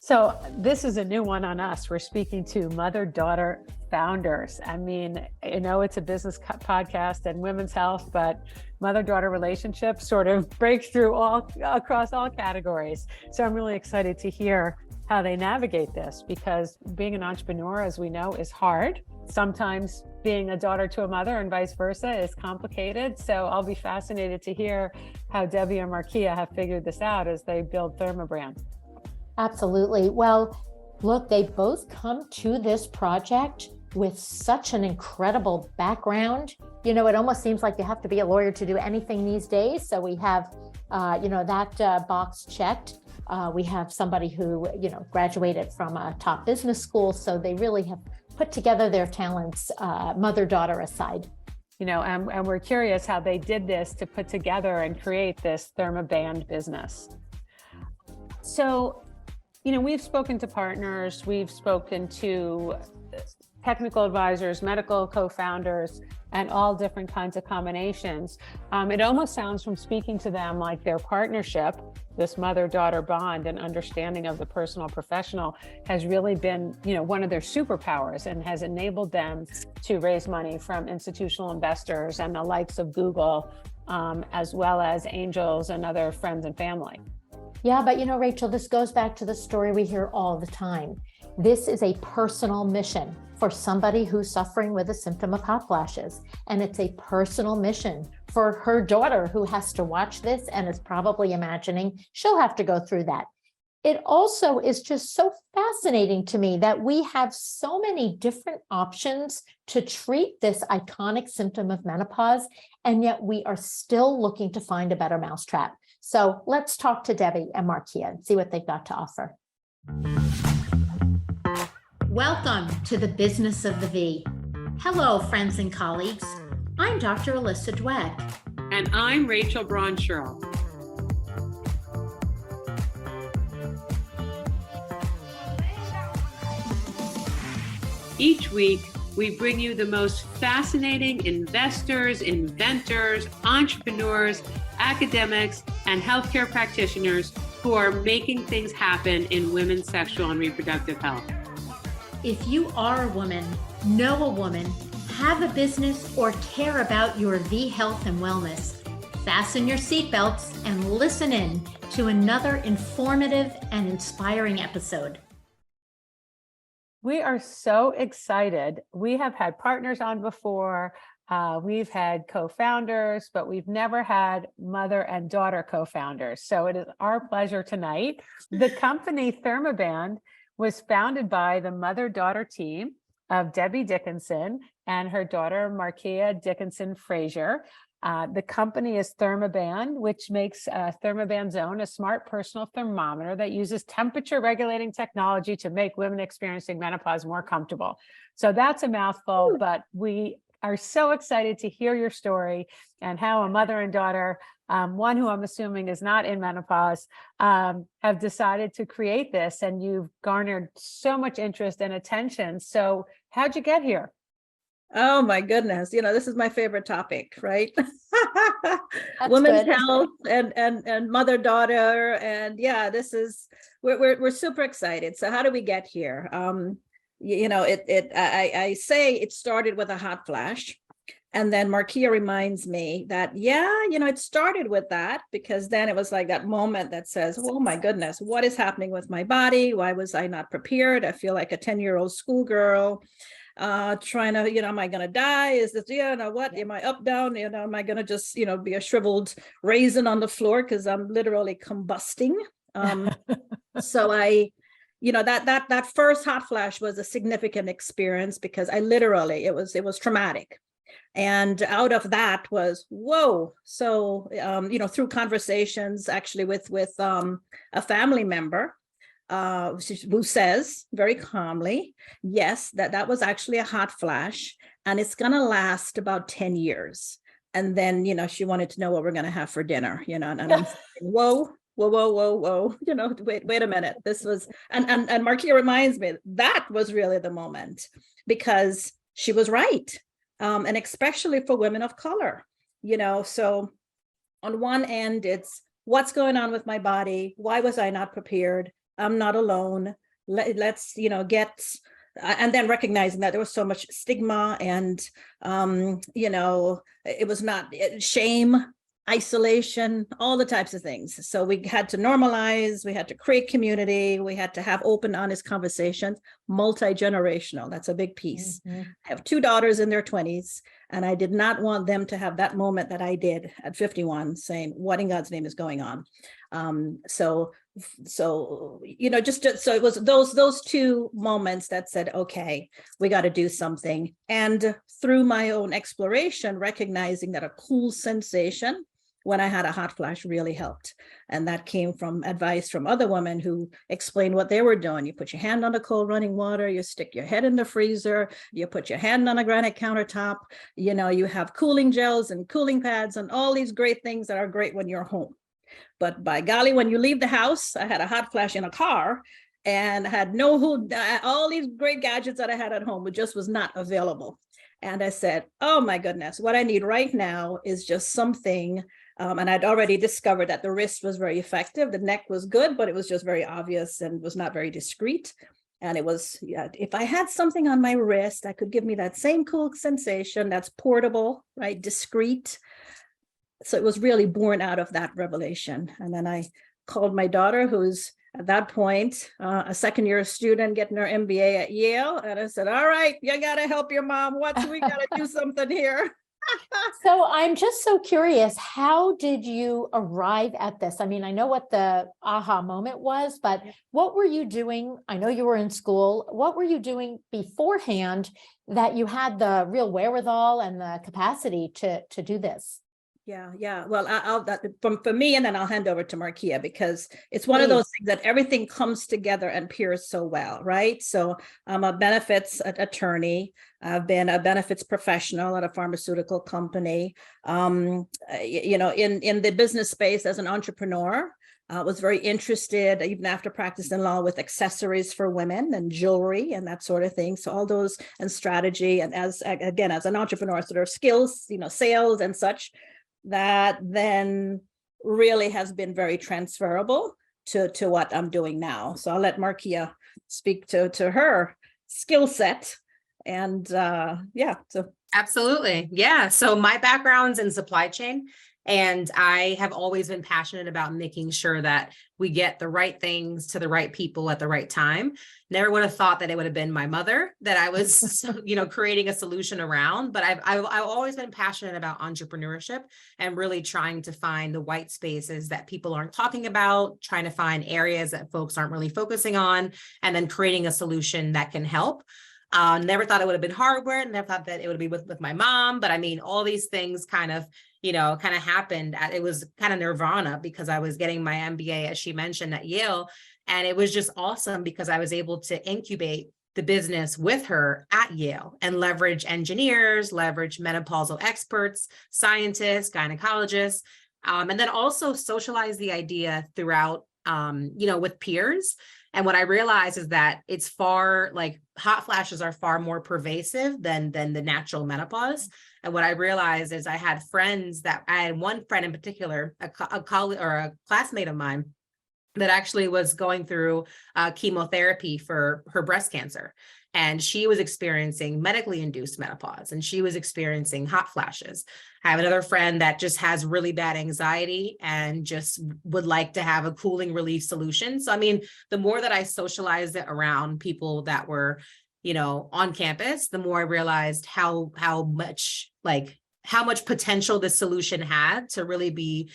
So this is a new one on us. We're speaking to mother-daughter founders. I mean, it's a business podcast and women's health, but mother-daughter relationships sort of break through all across all categories. So I'm really excited to hear how they navigate this, because being an entrepreneur, as we know, is hard. Sometimes being a daughter to a mother and vice versa is complicated. So I'll be fascinated to hear how Debbie and Markea have figured this out as they build Thermaband. Absolutely. Well, look, they both come to this project with such an incredible background. It almost seems like you have to be a lawyer to do anything these days. So we have, that box checked. We have somebody who, graduated from a top business school. So they really have put together their talents, mother-daughter aside. And we're curious how they did this to put together and create this Thermaband business. So, we've spoken to partners, we've spoken to technical advisors, medical co-founders, and all different kinds of combinations. It almost sounds from speaking to them like their partnership, this mother-daughter bond and understanding of the personal professional, has really been, one of their superpowers and has enabled them to raise money from institutional investors and the likes of Google, as well as angels and other friends and family. Yeah, but Rachel, this goes back to the story we hear all the time. This is a personal mission for somebody who's suffering with a symptom of hot flashes. And it's a personal mission for her daughter who has to watch this and is probably imagining she'll have to go through that. It also is just so fascinating to me that we have so many different options to treat this iconic symptom of menopause, and yet we are still looking to find a better mousetrap. So let's talk to Debbie and Markea and see what they've got to offer. Welcome to the Business of the V. Hello, friends and colleagues. I'm Dr. Alyssa Dweck. And I'm Rachel Braun-Sherrill. Each week, we bring you the most fascinating investors, inventors, entrepreneurs, academics, and healthcare practitioners who are making things happen in women's sexual and reproductive health. If you are a woman, know a woman, have a business, or care about your V health and wellness, fasten your seatbelts and listen in to another informative and inspiring episode. We are so excited. We have had partners on before. We've had co-founders, but we've never had mother and daughter co-founders. So it is our pleasure tonight. The company Thermaband was founded by the mother-daughter team of Debbie Dickinson and her daughter, Markea Dickinson Frazier. The company is Thermaband, which makes Thermaband Zone, a smart personal thermometer that uses temperature regulating technology to make women experiencing menopause more comfortable. So that's a mouthful, but we are so excited to hear your story and how a mother and daughter, one who I'm assuming is not in menopause, have decided to create this, and you've garnered so much interest and attention. So how'd you get here? Oh my goodness. This is my favorite topic, right? Women's health and mother-daughter. And yeah, we're super excited. So how do we get here? I say it started with a hot flash. And then Markea reminds me that, it started with that, because then it was like that moment that says, oh my goodness, what is happening with my body? Why was I not prepared? I feel like a 10-year-old schoolgirl. Trying to, am I going to die? Is this, what, am I up, down? Am I going to just, be a shriveled raisin on the floor because I'm literally combusting? So that first hot flash was a significant experience, because I literally, it was traumatic. And out of that was, whoa. So, through conversations actually with a family member, who says very calmly, yes, that was actually a hot flash, and it's going to last about 10 years. And then, she wanted to know what we're going to have for dinner, and I'm thinking, whoa, wait a minute. This was, and Markea reminds me that was really the moment, because she was right. And especially for women of color, so on one end, it's what's going on with my body? Why was I not prepared? I'm not alone. Let's, get, and then recognizing that there was so much stigma and, it was not shame, isolation, all the types of things. So we had to normalize, we had to create community, we had to have open, honest conversations, multi-generational. That's a big piece. Mhm. I have 2 daughters in their 20s, and I did not want them to have that moment that I did at 51 saying, what in God's name is going on? So it was those 2 moments that said, okay, we got to do something. And through my own exploration, recognizing that a cool sensation when I had a hot flash really helped. And that came from advice from other women who explained what they were doing. You put your hand on the cold running water, you stick your head in the freezer, you put your hand on a granite countertop, you have cooling gels and cooling pads and all these great things that are great when you're home. But by golly, when you leave the house, I had a hot flash in a car and had all these great gadgets that I had at home, it just was not available. And I said, oh my goodness, what I need right now is just something. And I'd already discovered that the wrist was very effective. The neck was good, but it was just very obvious and was not very discreet. And it was, if I had something on my wrist that could give me that same cool sensation that's portable, right, discreet. So it was really born out of that revelation. And then I called my daughter, who's at that point a second-year student getting her MBA at Yale. And I said, all right, you got to help your mom. We got to do something here. So I'm just so curious, how did you arrive at this? I mean, I know what the aha moment was, but what were you doing? I know you were in school. What were you doing beforehand that you had the real wherewithal and the capacity to do this? Yeah. Well, I'll for me, and then I'll hand over to Markea, because it's one of those things that everything comes together and pairs so well, right? So I'm a benefits attorney. I've been a benefits professional at a pharmaceutical company. In the business space as an entrepreneur. Was very interested, even after practicing law, with accessories for women and jewelry and that sort of thing. So all those, and strategy, and as an entrepreneur, sort of skills, sales and such, that then really has been very transferable to what I'm doing now. So I'll let Markea speak to her skill set. And so. Absolutely. Yeah. So my background's in supply chain, and I have always been passionate about making sure that we get the right things to the right people at the right time. Never would have thought that it would have been my mother that I was, creating a solution around. But I've always been passionate about entrepreneurship and really trying to find the white spaces that people aren't talking about, trying to find areas that folks aren't really focusing on, and then creating a solution that can help. Never thought it would have been hardware. Never thought that it would be with my mom. But I mean, all these things kind of happened. It was kind of nirvana, because I was getting my MBA, as she mentioned, at Yale. And it was just awesome because I was able to incubate the business with her at Yale and leverage engineers, leverage menopausal experts, scientists, gynecologists, and then also socialize the idea throughout, with peers. And what I realized is that it's hot flashes are far more pervasive than the natural menopause. And what I realized is I had one friend in particular, a colleague or a classmate of mine, that actually was going through chemotherapy for her breast cancer. And she was experiencing medically induced menopause, and she was experiencing hot flashes. I have another friend that just has really bad anxiety and just would like to have a cooling relief solution. So, I mean, the more that I socialized it around people that were, on campus, the more I realized how much potential this solution had to really be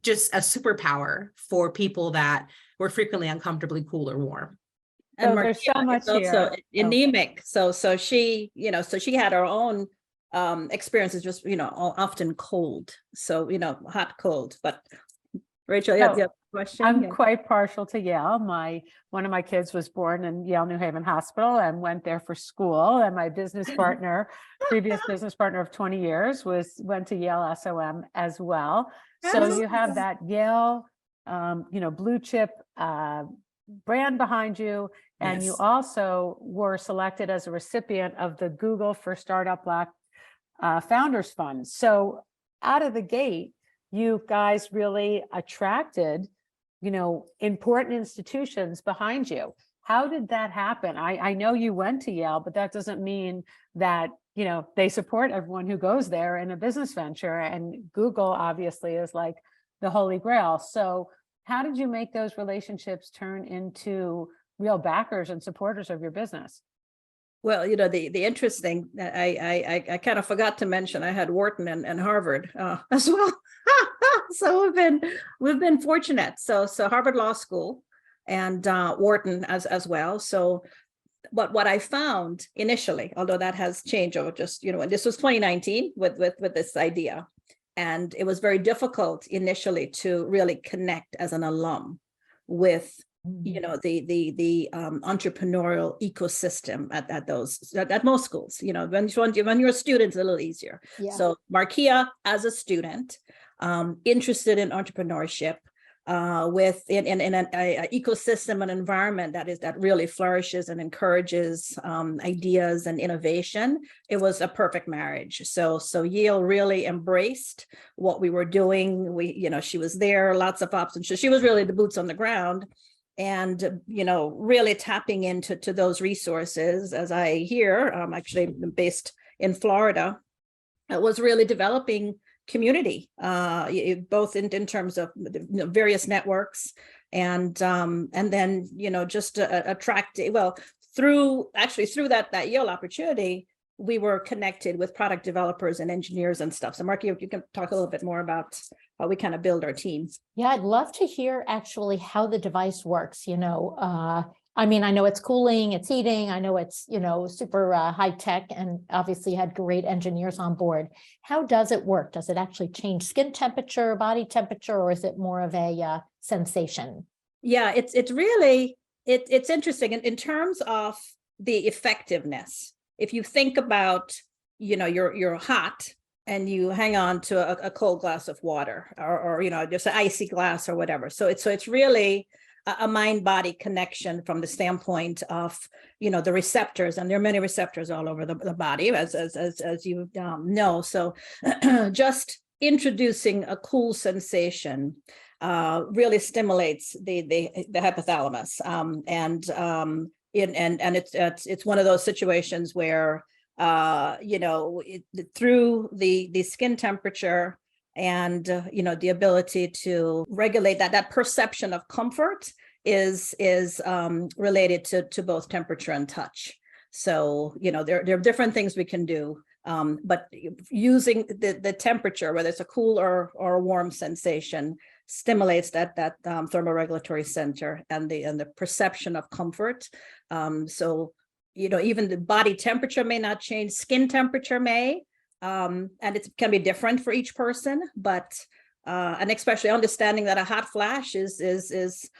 just a superpower for people that were frequently uncomfortably cool or warm. And so there's so much also here. anemic. So she, so she had her own experiences, just, often cold. So, hot, cold. But Rachel, you have a question? I'm quite partial to Yale. One of my kids was born in Yale New Haven Hospital and went there for school. And my business partner, previous business partner of 20 years, went to Yale SOM as well. So you have that Yale, blue chip brand behind you. And you also were selected as a recipient of the Google for Startup Black Founders Fund. So out of the gate, you guys really attracted, important institutions behind you. How did that happen? I know you went to Yale, but that doesn't mean that, they support everyone who goes there in a business venture, and Google obviously is like the holy grail. So how did you make those relationships turn into real backers and supporters of your business? Well, the interesting, I kind of forgot to mention I had Wharton and Harvard as well. So we've been fortunate. So Harvard Law School and Wharton as well. So what I found initially, although that has changed over just, this was 2019 with this idea. And it was very difficult initially to really connect as an alum with, the entrepreneurial ecosystem at most schools. When you're a student, it's a little easier. Yeah. So Markea as a student, interested in entrepreneurship, with in an ecosystem, an environment that really flourishes and encourages ideas and innovation. It was a perfect marriage. So Yale really embraced what we were doing. She was there, lots of options. She was really the boots on the ground, and really tapping into those resources. As I hear, actually based in Florida, it was really developing community, both in terms of various networks, and then just attract. Well, through that Yale opportunity, we were connected with product developers and engineers and stuff. So Markea, you can talk a little bit more about how we kind of build our teams. Yeah, I'd love to hear actually how the device works. I know it's cooling, it's heating. I know it's, super high tech, and obviously you had great engineers on board. How does it work? Does it actually change skin temperature, body temperature, or is it more of a sensation? Yeah, it's really, it's interesting in terms of the effectiveness. If you think about, you're hot and you hang on to a cold glass of water, or just an icy glass or whatever. So it's really a mind-body connection from the standpoint of, the receptors, and there are many receptors all over the body, as you know. So just introducing a cool sensation really stimulates the hypothalamus, and it's one of those situations where through the skin temperature and the ability to regulate that perception of comfort is related to both temperature and touch. So there are different things we can do, but using the temperature, whether it's a cool or a warm sensation, stimulates that thermoregulatory center and the perception of comfort. So even the body temperature may not change, skin temperature may. And it can be different for each person, but and especially understanding that a hot flash is it's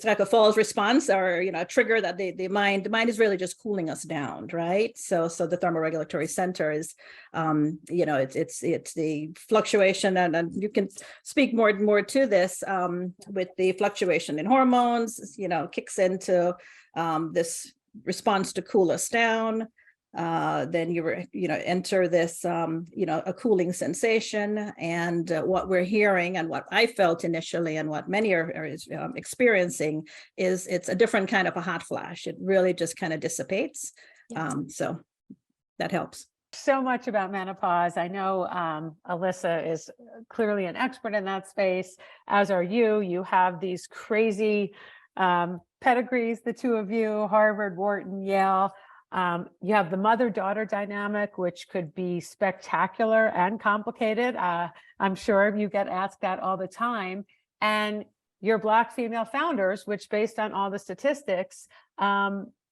like a false response, or a trigger that the mind is really just cooling us down, right? So the thermoregulatory center is it's the fluctuation, and you can speak more to this with the fluctuation in hormones, kicks into this response to cool us down. Then you enter this a cooling sensation, and what we're hearing and what I felt initially and what many are experiencing is it's a different kind of a hot flash. It really just kind of dissipates. Yeah. So that helps. So much about menopause. I know Alyssa is clearly an expert in that space, as are you. You have these crazy pedigrees, the two of you, Harvard, Wharton, Yale. You have the mother-daughter dynamic, which could be spectacular and complicated. I'm sure you get asked that all the time. And your Black female founders, which based on all the statistics,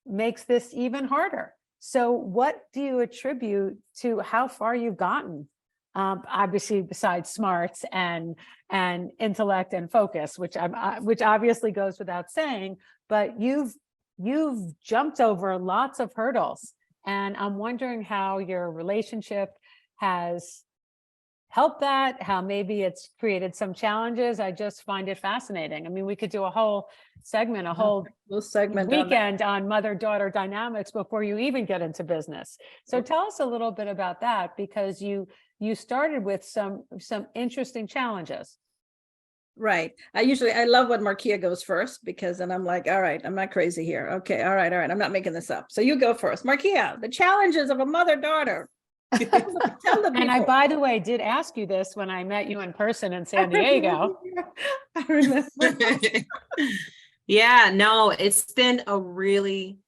makes this even harder. So what do you attribute to how far you've gotten? Obviously, besides smarts and intellect and focus, which obviously goes without saying, but you've jumped over lots of hurdles, and I'm wondering how your relationship has helped that, how maybe it's created some challenges. I just find it fascinating. I mean, we could do a whole segment, weekend on mother-daughter dynamics before you even get into business. So tell us a little bit about that, because you started with some interesting challenges. Right. I love when Markea goes first, because then I'm like, all right, I'm not crazy here. Okay. All right. I'm not making this up. So you go first. Markea, the challenges of a mother-daughter. Tell the And I, people. by the way, did ask you this when I met you in person in San Diego. I remember. Yeah, no, it's been a really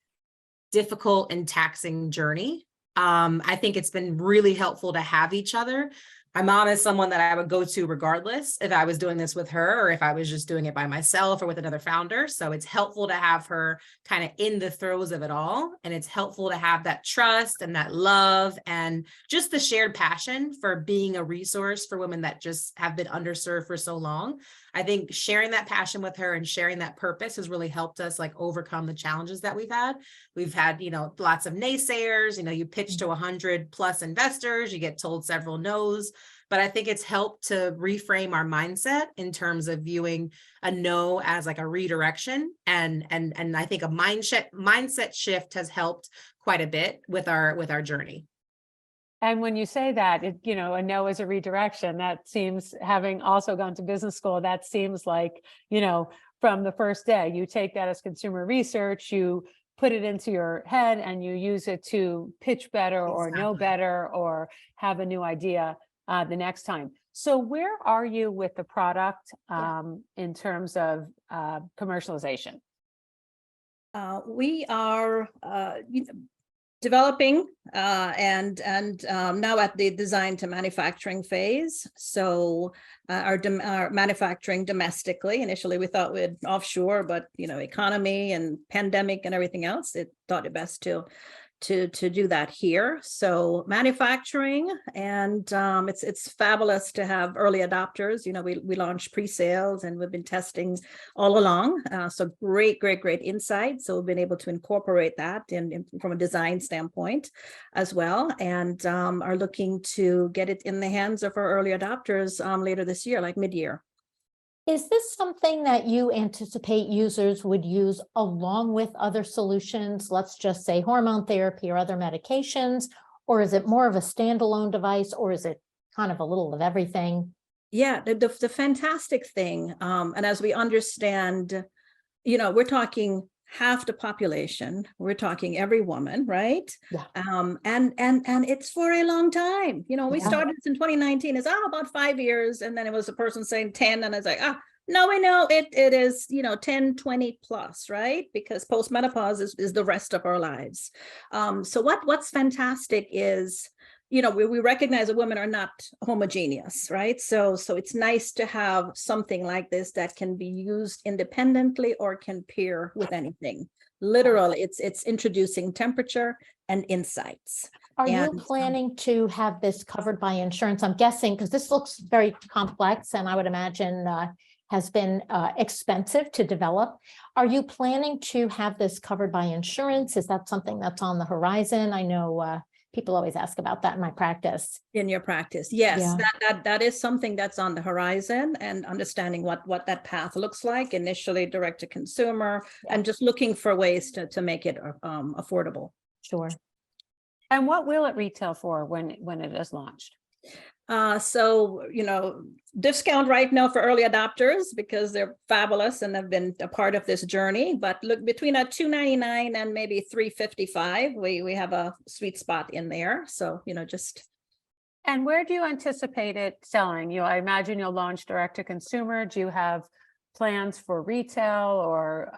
difficult and taxing journey. I think it's been really helpful to have each other. My mom is someone that I would go to regardless if I was doing this with her or if I was just doing it by myself or with another founder. So it's helpful to have her kind of in the throes of it all. And it's helpful to have that trust and that love and just the shared passion for being a resource for women that just have been underserved for so long. I think sharing that passion with her and sharing that purpose has really helped us like overcome the challenges that we've had. We've had, lots of naysayers, you pitch to 100+ investors, you get told several no's, but I think it's helped to reframe our mindset in terms of viewing a no as like a redirection. And I think a mindset shift has helped quite a bit with our journey. And when you say that, a no is a redirection, that seems, having also gone to business school, that seems like, from the first day, you take that as consumer research, you put it into your head and you use it to pitch better or know better or have a new idea the next time. So where are you with the product in terms of commercialization? We are developing and now at the design to manufacturing phase. So our manufacturing domestically. Initially, we thought we'd offshore, but economy and pandemic and everything else, it thought it best to do that here. So manufacturing, and it's fabulous to have early adopters. We launched pre-sales and we've been testing all along. So great insight. So we've been able to incorporate that from a design standpoint as well, and are looking to get it in the hands of our early adopters later this year, like mid-year. Is this something that you anticipate users would use along with other solutions, let's just say hormone therapy or other medications, or is it more of a standalone device, or is it kind of a little of everything? Yeah, the fantastic thing, and as we understand, we're talking half the population, we're talking every woman, right? Yeah. And it's for a long time. We started this in 2019, it's about 5 years, and then it was a person saying 10, and I was like, no, I know it is 10, 20 plus, right? Because postmenopause is the rest of our lives. So what's fantastic is, we recognize that women are not homogeneous, right? So it's nice to have something like this that can be used independently or can pair with anything. Literally, it's introducing temperature and insights. Are you planning to have this covered by insurance? I'm guessing, because this looks very complex and I would imagine has been expensive to develop. Are you planning to have this covered by insurance? Is that something that's on the horizon? I know people always ask about that in my practice. In your practice, yes, that is something that's on the horizon, and understanding what that path looks like. Initially, direct to consumer, and just looking for ways to make it affordable. Sure. And what will it retail for when it is launched? So, discount right now for early adopters because they're fabulous and have been a part of this journey. But look, between a $299 and maybe $355, we have a sweet spot in there. So, just. And where do you anticipate it selling? I imagine you'll launch direct to consumer. Do you have plans for retail, or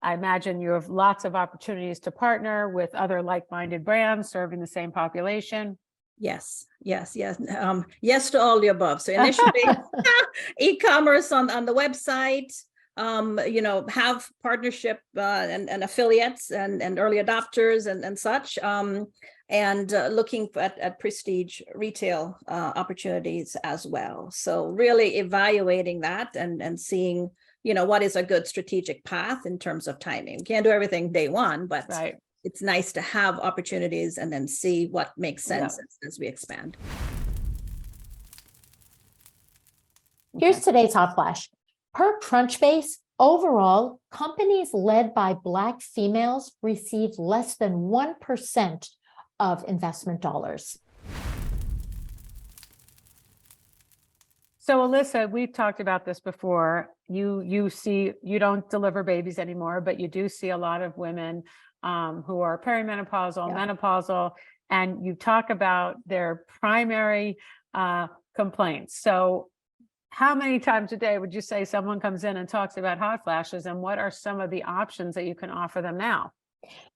I imagine you have lots of opportunities to partner with other like-minded brands serving the same population? Yes. Yes to all the above. So initially, e-commerce on the website, have partnership and affiliates and early adopters and such, and looking at prestige retail opportunities as well. So really evaluating that and seeing, what is a good strategic path in terms of timing. Can't do everything day one, but right. It's nice to have opportunities and then see what makes sense as we expand. Here's today's hot flash. Per Crunchbase, overall, companies led by Black females receive less than 1% of investment dollars. So Alyssa, we've talked about this before. You see, you don't deliver babies anymore, but you do see a lot of women who are perimenopausal, Yeah. menopausal, and you talk about their primary complaints. So how many times a day would you say someone comes in and talks about hot flashes, and what are some of the options that you can offer them now?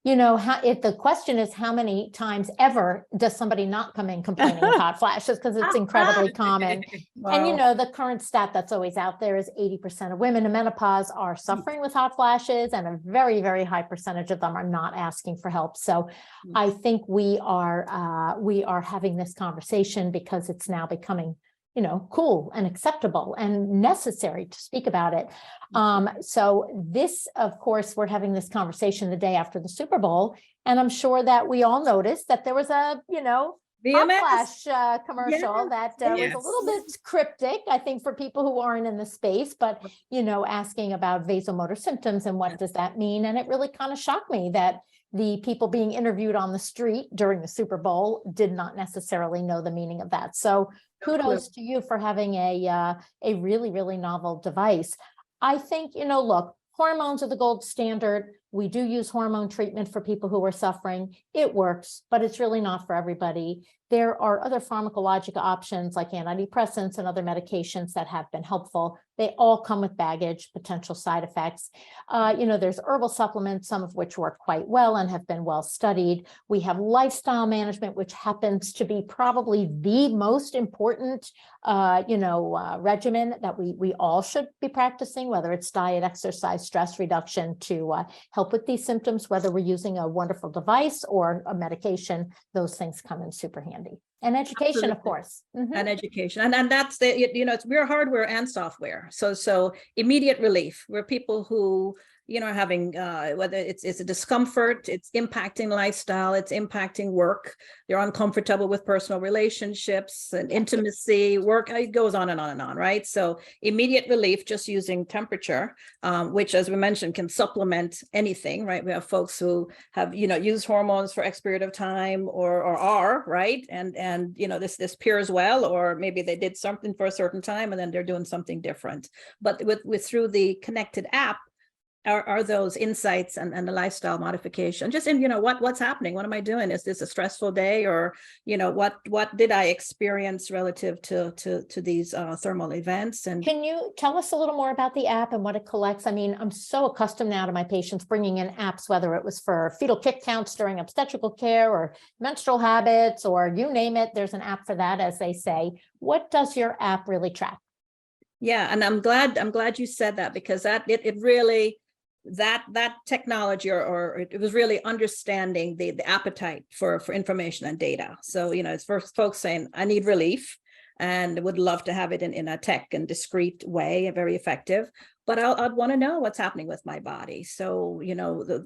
You know, if the question is how many times ever does somebody not come in complaining of hot flashes, because it's incredibly common. And you Wow. know, the current stat that's always out there is 80% of women in menopause are suffering with hot flashes, and a very, very high percentage of them are not asking for help. So I think we are having this conversation because it's now becoming, you know, cool and acceptable and necessary to speak about it. So this, of course, we're having this conversation the day after the Super Bowl, and I'm sure that we all noticed that there was a, you know, hot VMS. flash commercial that was a Yes. little bit cryptic, I think, for people who aren't in the space, but, you know, asking about vasomotor symptoms and what does that mean? And it really kind of shocked me that the people being interviewed on the street during the Super Bowl did not necessarily know the meaning of that. So kudos to you for having a really, really novel device. I think, you know, look, hormones are the gold standard. We do use hormone treatment for people who are suffering. It works, but it's really not for everybody. There are other pharmacologic options like antidepressants and other medications that have been helpful. They all come with baggage, potential side effects. You know, there's herbal supplements, some of which work quite well and have been well studied. We have lifestyle management, which happens to be probably the most important, regimen that we all should be practicing, whether it's diet, exercise, stress reduction to help with these symptoms, whether we're using a wonderful device or a medication. Those things come in super handy. And education, of Absolutely. course. Mhm. And education, and that's we're hardware and software, so immediate relief. We're people who are having whether it's a discomfort, it's impacting lifestyle, it's impacting work, they're uncomfortable with personal relationships and intimacy, work, it goes on and on and on, right? So immediate relief just using temperature, which, as we mentioned, can supplement anything, right? We have folks who have used hormones for X period of time or are, right, and this pairs well, or maybe they did something for a certain time and then they're doing something different. But with through the connected app are those insights and the lifestyle modification, just in what's happening, what am I doing, is this a stressful day, or what did I experience relative to these thermal events. And can you tell us a little more about the app and what it collects? I mean, I'm so accustomed now to my patients bringing in apps, whether it was for fetal kick counts during obstetrical care or menstrual habits, or you name it, there's an app for that, as they say. What does your app really track? Yeah, and I'm glad you said that, because it really, that technology or it was really understanding the appetite for information and data. So it's for folks saying, I need relief and would love to have it in a tech and discreet way, very effective, but I'd want to know what's happening with my body. So the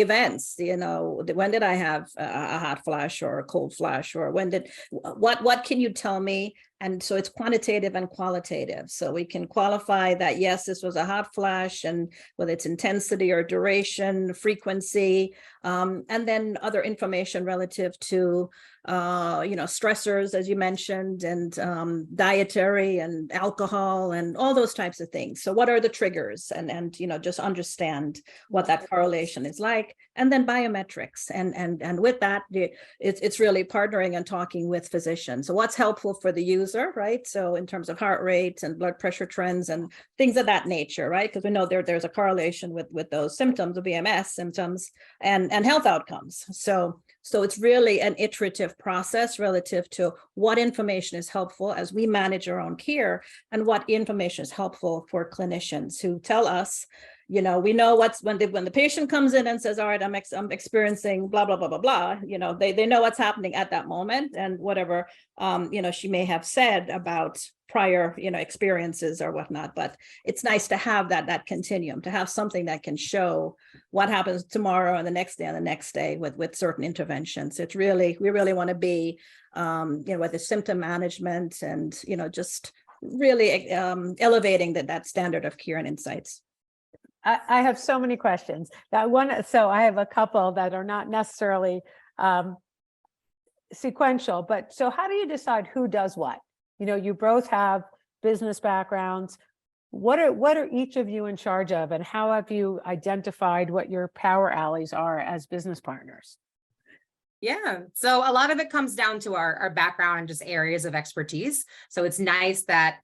events, when did I have a hot flash or a cold flash, or what can you tell me? And so it's quantitative and qualitative. So we can qualify that, yes, this was a hot flash, and whether it's intensity or duration, frequency, and then other information relative to, stressors, as you mentioned, and dietary and alcohol and all those types of things. So what are the triggers, and just understand what that correlation is like, and then biometrics. And with that, it's really partnering and talking with physicians. So what's helpful for the user, right? So in terms of heart rate and blood pressure trends and things of that nature, right? Because we know there's a correlation with those symptoms, of EMS symptoms and health outcomes. So it's really an iterative process relative to what information is helpful as we manage our own care, and what information is helpful for clinicians who tell us, we know what's when the patient comes in and says, all right, I'm experiencing blah, blah, blah, blah, blah, they know what's happening at that moment, and whatever, she may have said about prior, experiences or whatnot. But it's nice to have that continuum, to have something that can show what happens tomorrow and the next day and the next day with certain interventions. We really want to be, with the symptom management and, just really elevating that standard of care and insights. I have so many questions. So I have a couple that are not necessarily sequential, but so how do you decide who does what? You both have business backgrounds. What are each of you in charge of, and how have you identified what your power alleys are as business partners? Yeah. So a lot of it comes down to our background and just areas of expertise. So it's nice that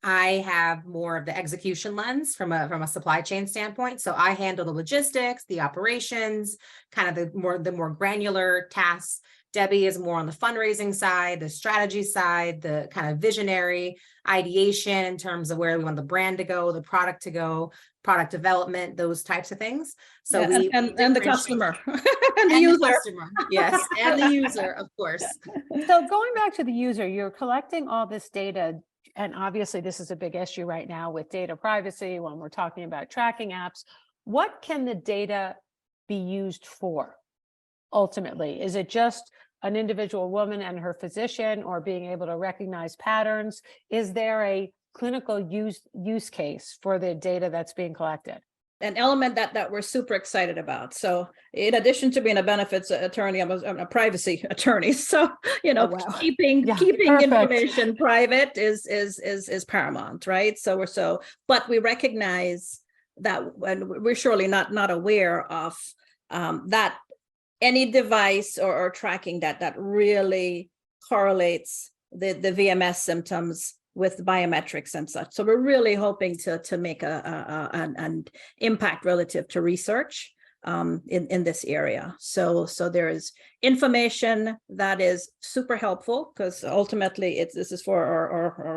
I have more of the execution lens from a supply chain standpoint. So I handle the logistics, the operations, kind of the more granular tasks. Debbie is more on the fundraising side, the strategy side, the kind of visionary ideation in terms of where we want the brand to go, the product to go, product development, those types of things. So Yeah, and the customer and the user. Customer, yes, and the user, of course. So going back to the user, you're collecting all this data, and obviously this is a big issue right now with data privacy when we're talking about tracking apps. What can the data be used for ultimately? Is it just an individual woman and her physician, or being able to recognize patterns? Is there a clinical use case for the data that's being collected? An element that we're super excited about. So in addition to being a benefits attorney, I'm a privacy attorney. So, Oh, wow. keeping Perfect. information private is paramount, right? But we recognize that, and we're surely not aware of that any device or tracking that really correlates the VMS symptoms with biometrics and such. So we're really hoping to make an impact relative to research in this area. So there is information that is super helpful, because ultimately this is for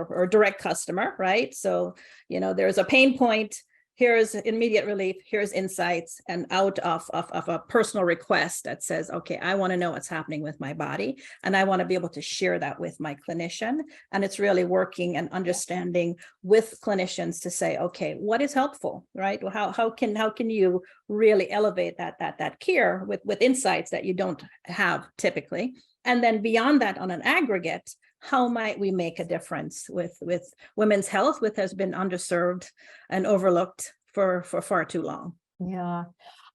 our direct customer, right? So, there's a pain point. Here's immediate relief, here's insights, and out of a personal request that says, okay, I want to know what's happening with my body, and I want to be able to share that with my clinician. And it's really working and understanding with clinicians to say, okay, what is helpful, right? How can you really elevate that care with insights that you don't have typically? And then beyond that, on an aggregate, how might we make a difference with women's health, which has been underserved and overlooked for far too long? Yeah.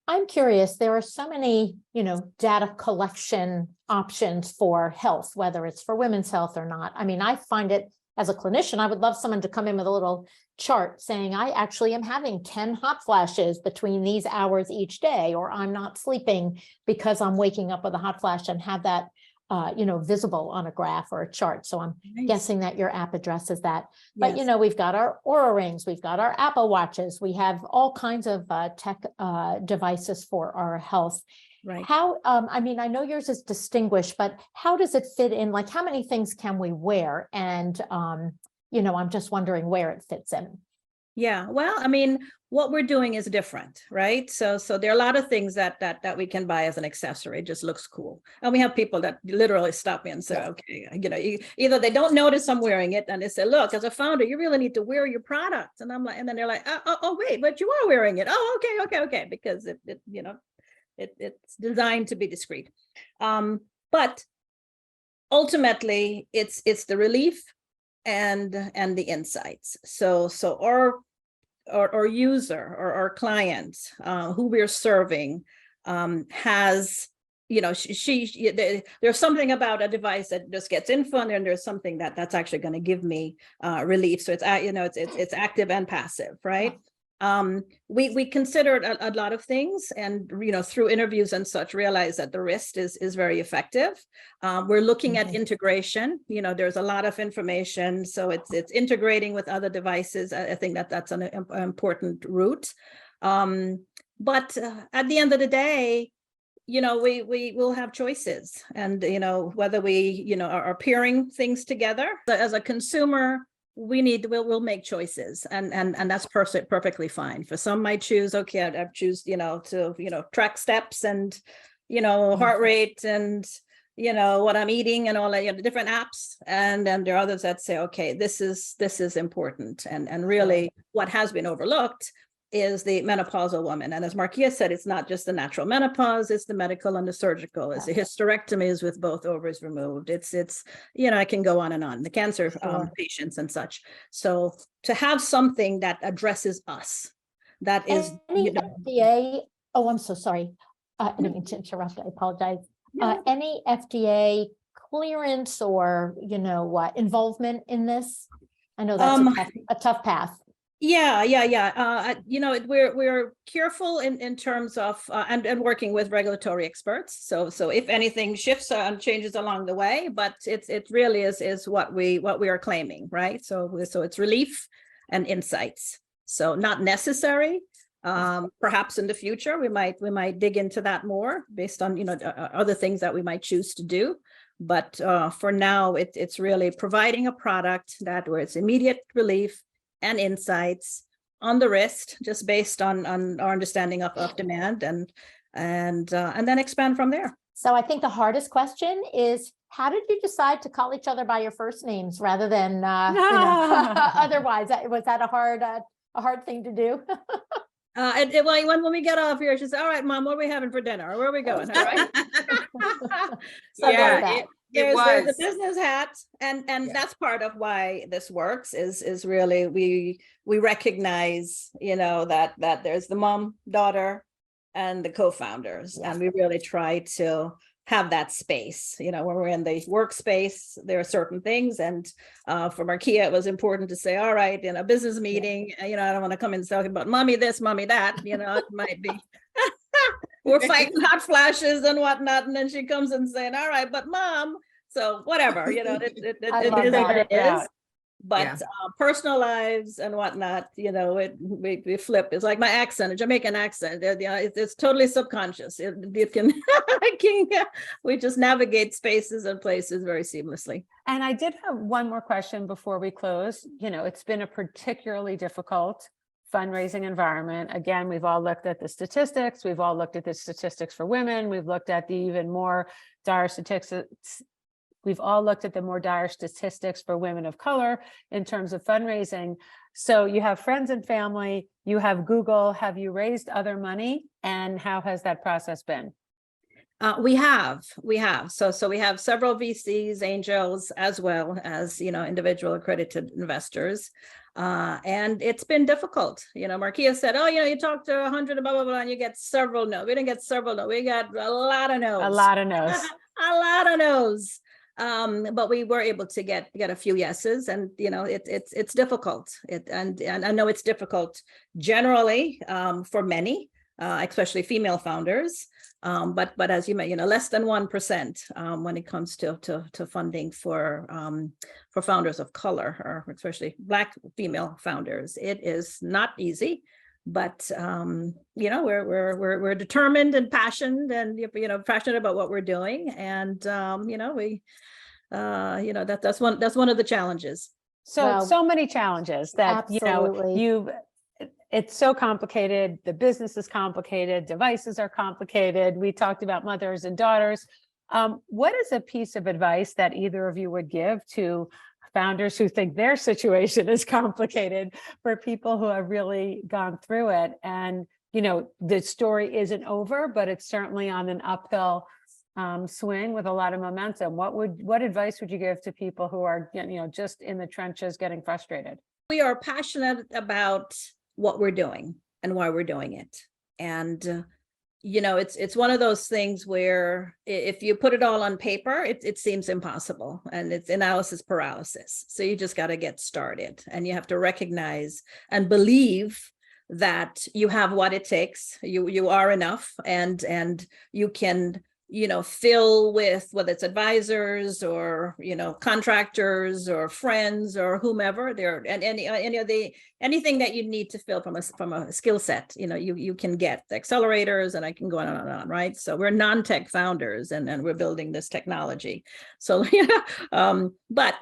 I'm curious, there are so many, data collection options for health, whether it's for women's health or not. I mean, I find it, as a clinician, I would love someone to come in with a little chart saying, I actually am having 10 hot flashes between these hours each day, or I'm not sleeping because I'm waking up with a hot flash, and have that visible on a graph or a chart. So I'm guessing that your app addresses that. But, Yes. We've got our Oura rings, we've got our Apple watches, we have all kinds of tech devices for our health. Right. How, I know yours is distinguished, but how does it fit in? Like, how many things can we wear? And, I'm just wondering where it fits in. Yeah, well, what we're doing is different, right? So there are a lot of things that we can buy as an accessory. It just looks cool. And we have people that literally stop me and say, okay, either they don't notice I'm wearing it, and they say, look, as a founder, you really need to wear your product. And I'm like, and then they're like, oh wait, but you are wearing it. Oh, okay, because it's designed to be discreet. But ultimately, it's the relief and the insights. So our user or our client who we're serving has, there's something about a device that just gets info, and then there's something that's actually going to give me relief. So it's active and passive, right? We considered a lot of things, and through interviews and such, realized that the wrist is very effective. We're looking at integration. There's a lot of information, so it's integrating with other devices. I think that's an important route. But at the end of the day, we will have choices, and whether we are pairing things together. As a consumer, we'll make choices, and that's perfectly fine. For some might choose, okay, I choose to track steps and heart rate and what I'm eating and all that, different apps. And then there are others that say, okay, this is important, and really what has been overlooked is the menopausal woman. And as Markea said, it's not just the natural menopause, it's the medical and the surgical. It's the hysterectomies with both ovaries removed. It's I can go on and on, the cancer patients and such. So to have something that addresses us, that is FDA. Oh, I'm so sorry. I didn't mean to interrupt. I apologize. Any FDA clearance or, involvement in this? I know that's a tough path. Yeah. We're careful in terms of and working with regulatory experts. So if anything shifts and changes along the way, but it really is what we are claiming, right? So it's relief and insights. So not necessary. Perhaps in the future we might dig into that more based on other things that we might choose to do. But for now, it's really providing a product where it's immediate relief and insights on the wrist, just based on our understanding of demand, and then expand from there. So I think the hardest question is, how did you decide to call each other by your first names rather than otherwise? Was that a hard thing to do? When we get off here, she said, "All right, Mom, what are we having for dinner? Or where are we going?" All right. There's a business hat, and that's part of why this works. Is really we recognize that there's the mom, daughter, and the co-founders, and we really try to have that space. When we're in the workspace, there are certain things, and for Markea, it was important to say, all right, in a business meeting, I don't want to come in and talk about mommy this, mommy that. It might be we're fighting hot flashes and whatnot, and then she comes and saying, all right, but Mom, so whatever, it is what it is. But personal lives and whatnot, we flip. It's like my accent, a Jamaican accent. It's totally subconscious. It can, we just navigate spaces and places very seamlessly. And I did have one more question before we close. It's been a particularly difficult fundraising environment. Again, we've all looked at the statistics. We've all looked at the statistics for women. We've looked at the even more dire statistics. We've all looked at the more dire statistics for women of color in terms of fundraising. So you have friends and family, you have Google. Have you raised other money? And how has that process been? We have. So we have several VCs, angels, as well as, individual accredited investors. And it's been difficult. Markea said, oh, you talk to 100 blah, blah, blah, and you get several no. We didn't get several no. We got a lot of no's. A lot of no's. A lot of no's. But we were able to get a few yeses, and it's difficult. And I know it's difficult generally for many, especially female founders. But as you may, less than 1% when it comes to funding for founders of color, or especially Black female founders. It is not easy, but we're determined and passionate, and passionate about what we're doing, and that's one of the challenges. So many challenges that absolutely. It's so complicated. The business is complicated. Devices are complicated. We talked about mothers and daughters. What is a piece of advice that either of you would give to founders who think their situation is complicated, for people who have really gone through it? And, the story isn't over, but it's certainly on an uphill swing with a lot of momentum. What advice would you give to people who are, just in the trenches getting frustrated? We are passionate about what we're doing and why we're doing it. And, it's one of those things where if you put it all on paper, it seems impossible, and it's analysis paralysis. So you just got to get started, and you have to recognize and believe that you have what it takes. You are enough, and you can fill with, whether it's advisors or, contractors or friends or whomever there, and anything that you need to fill from a skill set, you can get the accelerators, and I can go on and on, right? So we're non-tech founders, and we're building this technology. So, but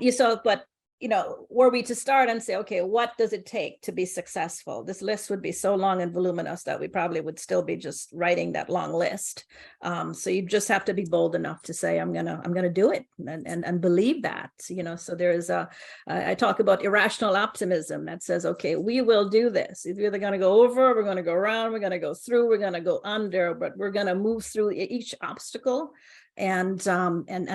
were we to start and say, okay, what does it take to be successful? This list would be so long and voluminous that we probably would still be just writing that long list. So you just have to be bold enough to say, I'm gonna do it, and believe that. So there is I talk about irrational optimism that says, okay, we will do this. It's either gonna go over, we're gonna go around, we're gonna go through, we're gonna go under, but we're gonna move through each obstacle and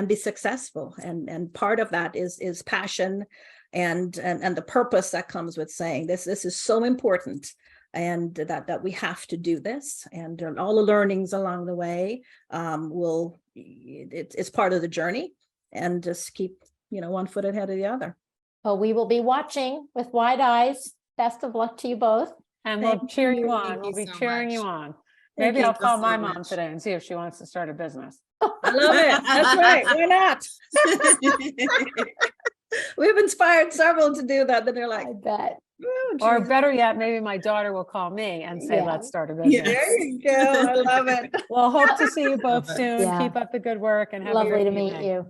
be successful. And part of that is passion and the purpose that comes with saying this is so important, and that we have to do this, and all the learnings along the way it's part of the journey. and just keep, one foot ahead of the other. Well, we will be watching with wide eyes. Best of luck to you both. And we'll Thank cheer you you. on. Thank We'll you be so cheering you much. on. Thank Maybe you I'll call so my mom much. today and see if she wants to start a business. I love it. That's right. Why not? We've inspired several to do that. Then they're like, I bet. oh, Or geez. better yet, maybe my daughter will call me and say, Yeah. let's start a Yeah. business. There you go. I love it. Well, hope to see you both Love it. soon. Yeah. Keep up the good work and have a Lovely great to meet evening. you.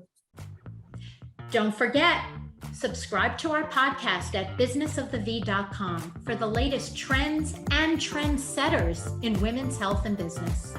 Don't forget, subscribe to our podcast at businessofthev.com for the latest trends and trendsetters in women's health and business.